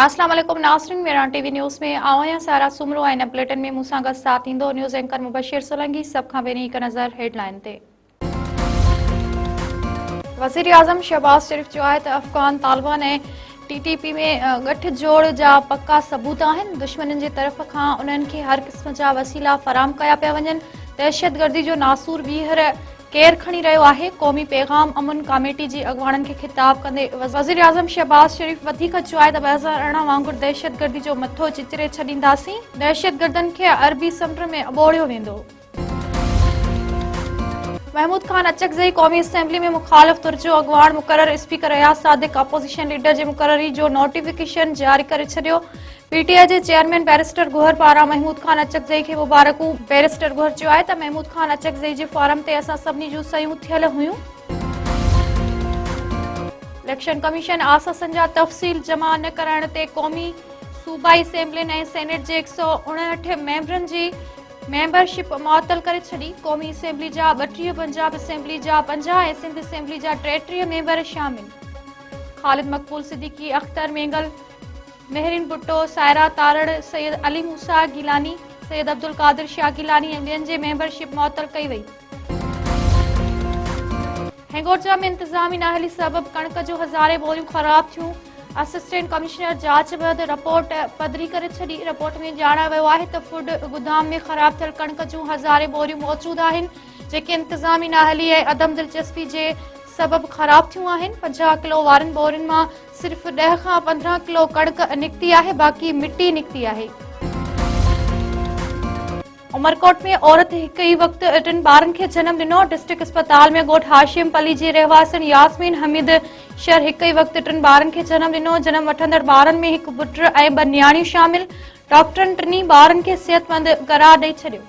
अस्सलाम वालेकुम नाज़रीन, मेरा टीवी न्यूज़ में आवां सारा सुमरो ऐं बुलेटिन में मूंसां गॾु साथ ईंदो न्यूज़ एंकर मुबशिर सोलंकी। सभ खां पहिरीं हिकु नज़र हेडलाइन ते। वज़ीर आज़म शहबाज शरीफ़ चयो आहे त अफ़गान तालिबान ऐं TTP में गठजोड़ जा पक्का सबूत आहिनि। दुश्मननि जे तरफ़ खां उन्हनि खे हर क़िस्म जा वसीला फराहम कया पिया वञनि। दहशतगर्दी जो नासूर ॿीहर केरु खणी रहियो आहे। क़ौमी पैगाम अमन कमेटी जी अॻुवाणनि खे ख़िताब कंदे वज़ीर आज़म शहबाज शरीफ़ वधीक चयो आहे त 2018 वांगुरु दहशतगर्दी जो मथो चिचिरे छॾींदासीं। दहशतगर्दनि खे अरबी समुंड में अॿोड़ियो वेंदो। महमूद खान अचकज़ई क़ौमी असेंबली में मुखालिफ़ तुर जो अॻुवाण मुक़रर। स्पीकर रियाज़ सादिक अपोज़िशन लीडर जी मुक़ररी जो नोटिफिकेशन जारी करे छॾियो। PTI जे चेयरमैन बैरिस्टर गुहर पारां महमूद खान अचकज़ई खे मुबारकूं। बैरिस्टर गुहर चयो आहे त महमूद खान अचकज़ई जे फॉर्म ते असां सभिनी जूं सयूं थियल हुयूं। इलेक्शन कमीशन आसासन जा तफ़सील जमा न करण ते क़ौमी सूबाई असेंबलियुनि ऐं सेनेट जे 159 मेंबरनि जी मेंबरशिप मुअतल करे छॾी। क़ौमी असेंबली जा 32, पंजाब असेंबली जा 50 ऐं सिंध असेंबली जा 33 मेंबर शामिल। ख़ालिद मक़बूल सिद्दीकी, अख्तर मेंगल, मेहरीन भुट्टो, सायरा तारड़, सैयद अली मूसा गिलानी, सैयद अब्दुल कादिर शाह गिलानी ऐं ॿियनि जी मेंबरशिप मुअतल कई वई। हेंगोरजा में इंतज़ामी नाअहली सबबि कणक जूं हज़ारे बोरियूं ख़राब थियूं। असिस्टेंट कमिश्नर जांच बैदि रिपोर्ट पधरी करे छॾी। रिपोर्ट में ॼाणायो वियो आहे त फूड गुदाम में ख़राब थियल कणक जूं हज़ारे बोरियूं मौजूदु आहिनि, जेके इंतज़ामी नाअहली ऐं अदम दिलचस्पी जे सबबि ख़राब थियूं आहिनि। 50 किलो वारनि बोरियुनि मां सिर्फ़ 10 खां 15 किलो कणक निकिती आहे, बाक़ी मिटी निकिती आहे। उमरकोट में औरत हिकु ई वक़्तु 3 ॿारनि खे जनम ॾिनो। डिस्ट्रिक्ट अस्पताल में ॻोठ हाशिम पली जी रहवासिन यास्मीन हमीद शर हिकु ई वक़्तु 3 ॿारनि खे जनम ॾिनो। जनम वठंदड़ ॿारनि में हिकु पुट ऐं 2 न्याणियूं शामिल। डॉक्टरनि 3 ॿारनि खे सिहतमंद क़रार ॾेई छॾियो।